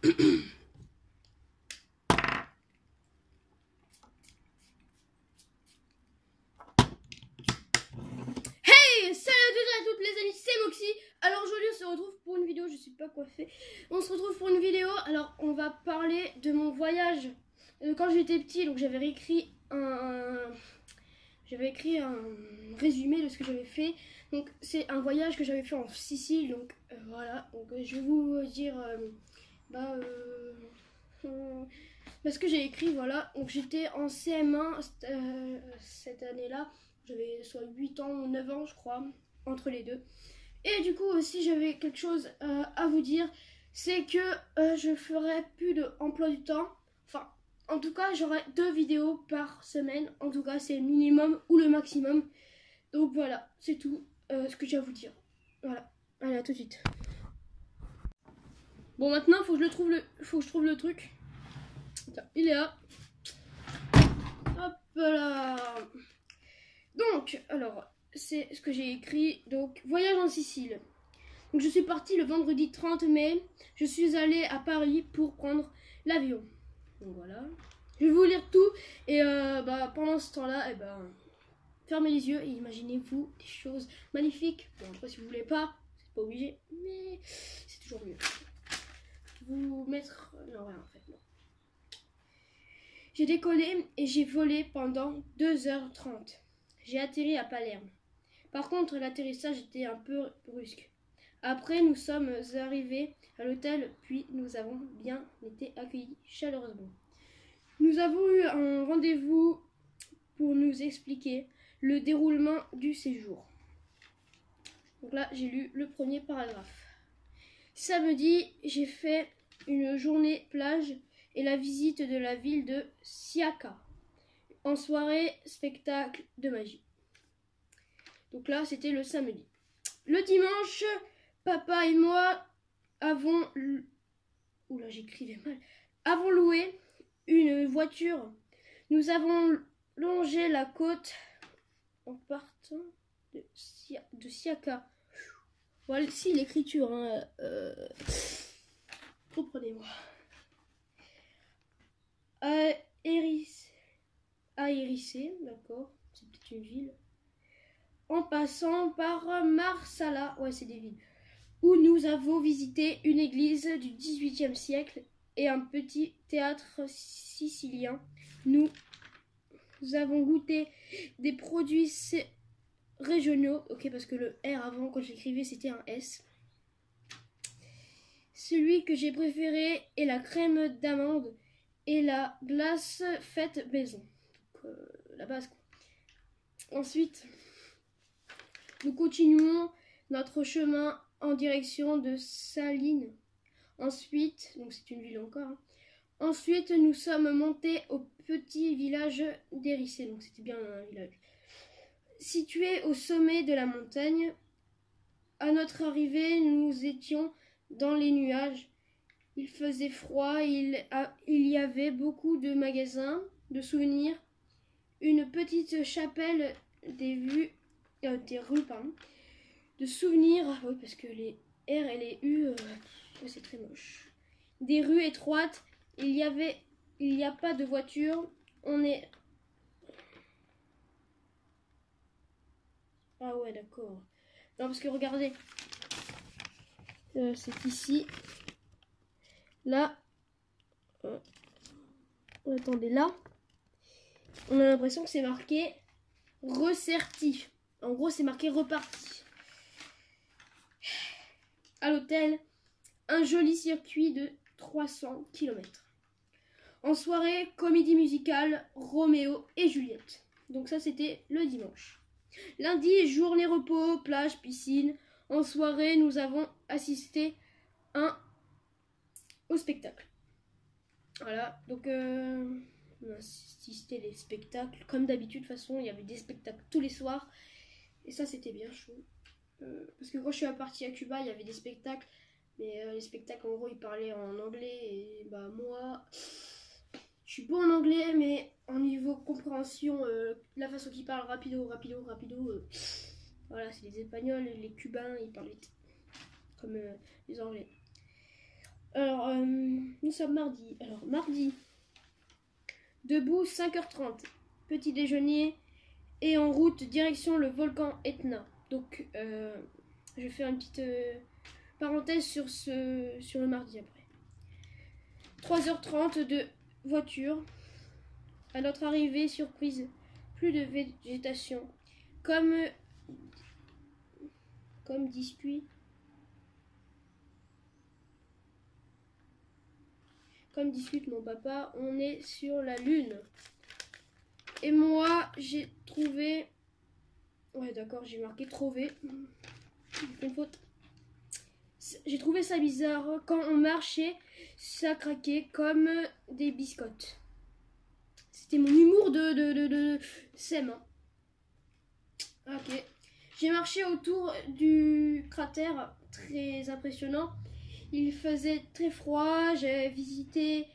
Hey, salut à toutes les amis, c'est Moxy. Alors aujourd'hui on se retrouve pour une vidéo, je sais pas quoi faire. On se retrouve pour une vidéo, alors on va parler de mon voyage quand j'étais petit. Donc j'avais écrit un résumé de ce que j'avais fait. Donc c'est un voyage que j'avais fait en Sicile. Donc voilà, donc je vais vous dire ce que j'ai écrit. Voilà, donc j'étais en CM1 cette année-là. J'avais soit 8 ans ou 9 ans je crois, entre les deux. Et du coup aussi j'avais quelque chose à vous dire. C'est que je ferai plus de emploi du temps. Enfin, en tout cas j'aurai 2 vidéos par semaine. En tout cas c'est le minimum ou le maximum. Donc voilà, c'est tout ce que j'ai à vous dire. Voilà, allez, à tout de suite. Bon, maintenant faut que je trouve le truc. Tiens, il est là. Hop là. Donc, alors, c'est ce que j'ai écrit. Donc, voyage en Sicile. Donc, je suis partie le vendredi 30 mai. Je suis allée à Paris pour prendre l'avion. Donc, voilà. Je vais vous lire tout. Et pendant ce temps-là, fermez les yeux et imaginez-vous des choses magnifiques. Bon, après, si vous voulez pas, c'est pas obligé. Mais c'est toujours mieux. Vous mettre... Non, rien en fait, non. J'ai décollé et j'ai volé pendant 2h30. J'ai atterri à Palerme. Par contre, l'atterrissage était un peu brusque. Après, nous sommes arrivés à l'hôtel, puis nous avons bien été accueillis chaleureusement. Nous avons eu un rendez-vous pour nous expliquer le déroulement du séjour. Donc là, j'ai lu le premier paragraphe. Samedi, j'ai fait une journée plage et la visite de la ville de Siaka. En soirée, spectacle de magie. Donc là, c'était le samedi. Le dimanche, papa et moi avons... Oula, j'écrivais mal. Avons loué une voiture. Nous avons longé la côte en partant de Siaka. Voilà, si l'écriture, hein, comprenez-moi. Hérissé, d'accord, c'est peut-être une ville. En passant par Marsala, ouais, c'est des villes, où nous avons visité une église du XVIIIe siècle et un petit théâtre sicilien. Nous avons goûté des produits régionaux, ok, parce que le R avant, quand j'écrivais, c'était un S. Celui que j'ai préféré est la crème d'amande et la glace faite maison. Donc, la base, quoi. Ensuite, nous continuons notre chemin en direction de Salines. Ensuite, donc c'est une ville encore. Hein. Ensuite, nous sommes montés au petit village d'Hérissé. Donc c'était bien un village. Situé au sommet de la montagne. À notre arrivée, nous étions dans les nuages. Il faisait froid, il y avait beaucoup de magasins, de souvenirs, une petite chapelle, des rues, pardon, de souvenirs, oui, parce que les R et les U, c'est très moche. Des rues étroites, il n'y a pas de voiture, on est... Ah ouais, d'accord. Non, parce que regardez, c'est ici. Là, attendez, là, on a l'impression que c'est marqué ressertif. En gros, c'est marqué reparti. À l'hôtel, un joli circuit de 300 km. En soirée, comédie musicale, Roméo et Juliette. Donc ça, c'était le dimanche. Lundi, journée repos, plage, piscine. En soirée, nous avons assisté au spectacle. Voilà, donc on a assisté les spectacles. Comme d'habitude, de toute façon, il y avait des spectacles tous les soirs. Et ça, c'était bien chaud. Parce que quand je suis partie à Cuba, il y avait des spectacles. Mais les spectacles, en gros, ils parlaient en anglais. Et bah moi, je suis bon en anglais, mais en niveau compréhension, la façon qu'ils parlent, rapido. Voilà, c'est les Espagnols, les Cubains, ils parlaient comme les Anglais. Alors, nous sommes mardi. Alors, mardi, debout 5h30, petit déjeuner et en route direction le volcan Etna. Donc, je vais faire une petite parenthèse sur le mardi après. 3h30 de voiture. À notre arrivée, surprise, plus de végétation. Comme discute mon papa, on est sur la lune. Et moi, j'ai trouvé... Ouais, d'accord, j'ai marqué trouver. J'ai fait une faute. J'ai trouvé ça bizarre. Quand on marchait, ça craquait comme des biscottes. C'était mon humour de SEM. Ok. J'ai marché autour du cratère, très impressionnant. Il faisait très froid. J'ai visité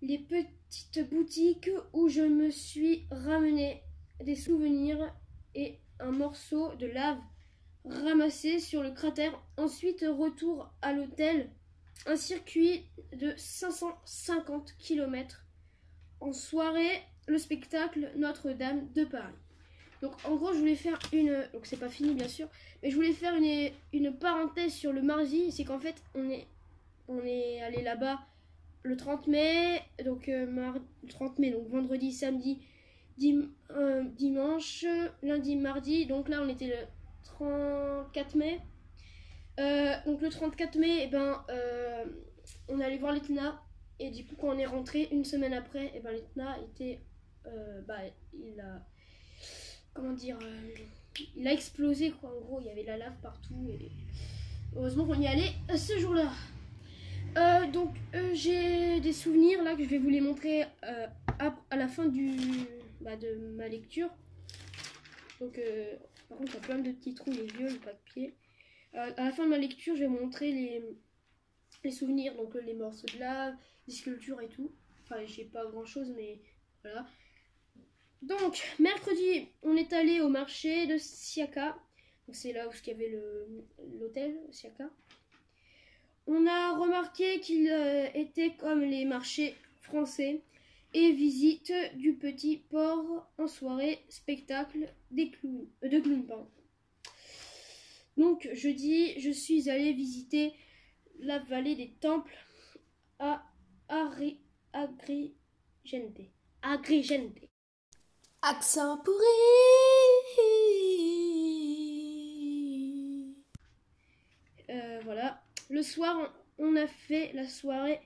les petites boutiques où je me suis ramené des souvenirs et un morceau de lave ramassé sur le cratère. Ensuite, retour à l'hôtel. Un circuit de 550 km. En soirée, le spectacle Notre-Dame de Paris. Donc en gros, je voulais faire une... Donc c'est pas fini bien sûr. Mais je voulais faire une parenthèse sur le mardi. C'est qu'en fait, on est allé là-bas le 30 mai. Donc le 30 mai, donc vendredi, samedi, dimanche, lundi, mardi. Donc là, on était le 34 mai. Donc le 34 mai, on est allé voir l'Etna. Et du coup, quand on est rentré une semaine après, l'Etna était... il a... Comment dire, il a explosé quoi. En gros, il y avait la lave partout et heureusement qu'on y allait ce jour-là. Donc j'ai des souvenirs là que je vais vous les montrer à la fin de ma lecture. Donc par contre, il y a plein de petits trous, les vieux, le papier. À la fin de ma lecture, je vais vous montrer les souvenirs, donc les morceaux de lave, des sculptures et tout. Enfin, j'ai pas grand-chose, mais voilà. Donc, mercredi, on est allé au marché de Siaka. C'est là où il y avait l'hôtel Siaka. On a remarqué qu'il était comme les marchés français. Et visite du petit port en soirée, spectacle de clowns. Pardon. Donc, jeudi, je suis allée visiter la vallée des temples à Agrigente. Accent pourri. Voilà. Le soir, on a fait la soirée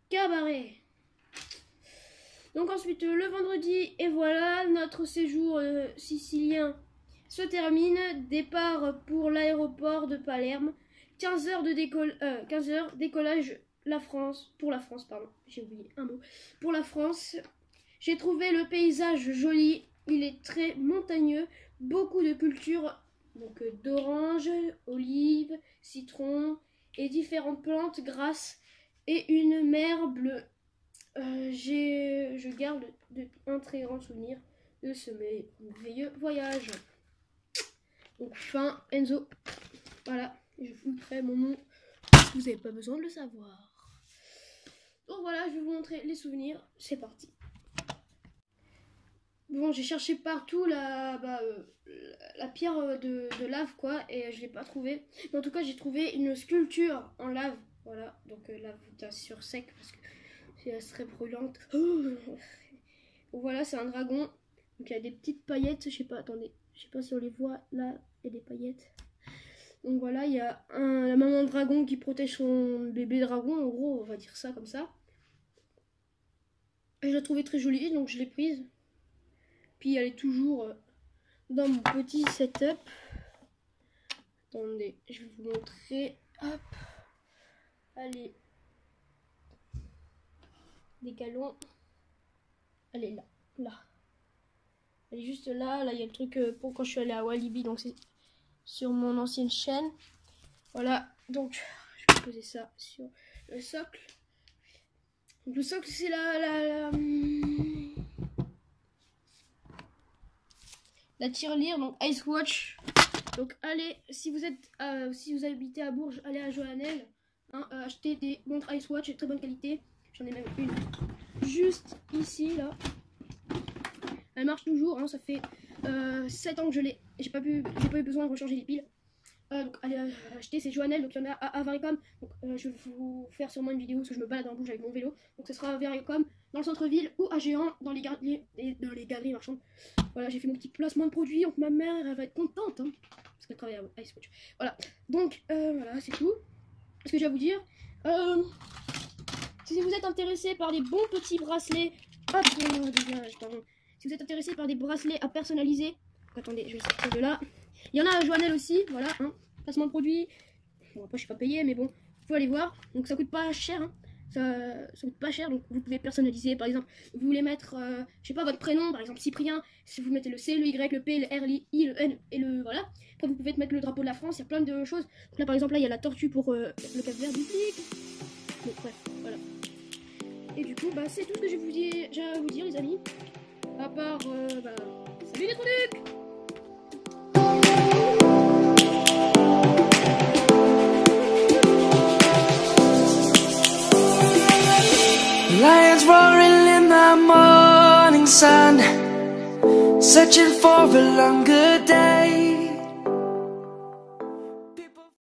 cabaret. Donc ensuite, le vendredi, et voilà, notre séjour sicilien se termine. Départ pour l'aéroport de Palerme. 15 heures décollage pour la France, pardon. J'ai oublié un mot. Pour la France. J'ai trouvé le paysage joli, il est très montagneux, beaucoup de cultures, donc d'oranges, olives, citrons et différentes plantes grasses et une mer bleue. Je garde un très grand souvenir de ce merveilleux voyage. Donc fin Enzo. Voilà, je vous ferai mon nom. Vous n'avez pas besoin de le savoir. Donc voilà, je vais vous montrer les souvenirs. C'est parti. Bon, j'ai cherché partout la pierre de lave, quoi, et je l'ai pas trouvée. Mais en tout cas, j'ai trouvé une sculpture en lave. Voilà, donc lave sur sec, parce que elle serait brûlante. Voilà, c'est un dragon. Donc il y a des petites paillettes, je sais pas, attendez, je sais pas si on les voit, là, il y a des paillettes. Donc voilà, il y a la maman dragon qui protège son bébé dragon, en gros, on va dire ça comme ça. Et je l'ai trouvée très jolie, donc je l'ai prise. Puis elle est toujours dans mon petit setup. Attendez, je vais vous montrer. Hop. Allez. Décalons. Elle est là. Là. Elle est juste là. Là, il y a le truc pour quand je suis allée à Walibi. Donc c'est sur mon ancienne chaîne. Voilà. Donc, je vais poser ça sur le socle. Donc le socle, c'est la tirelire, donc Ice Watch. Donc allez, si vous habitez à Bourges, allez à Joannelle. hein, acheter des montres Ice Watch de très bonne qualité. J'en ai même une juste ici, là. Elle marche toujours, hein, ça fait 7 ans que je l'ai. J'ai pas eu besoin de recharger les piles. Donc allez acheter, c'est Joannelle, donc il y en a à Varicom. Donc je vais vous faire sûrement une vidéo parce que je me balade en bouge avec mon vélo. Donc ce sera à Varicom, dans le centre-ville ou à Géant, dans les galeries marchandes. Voilà, j'ai fait mon petit placement de produit, donc ma mère elle va être contente, hein, parce qu'elle travaille à Ice Watch. Voilà, donc voilà, c'est tout. Ce que j'ai à vous dire. Si vous êtes intéressé par des bons petits bracelets, hop, dégage, pardon. Si vous êtes intéressé par des bracelets à personnaliser, donc, attendez, je vais sortir de là. Il y en a à Joannelle aussi, voilà, hein, placement de produit. Bon, après je suis pas payé, mais bon, faut aller voir. Donc ça coûte pas cher, hein. Ça coûte pas cher, donc vous pouvez personnaliser. Par exemple, vous voulez mettre, je sais pas, votre prénom, par exemple Cyprien. Si vous mettez le C, le Y, le P, le R, le I, le N et le voilà. Après vous pouvez mettre le drapeau de la France. Il y a plein de choses. Donc là par exemple là il y a la tortue pour le Cap-Vert du Flic. Donc bref, voilà. Et du coup bah c'est tout ce que j'ai à vous dire les amis. À part salut les trucs. Lions roaring in the morning sun, searching for a longer day.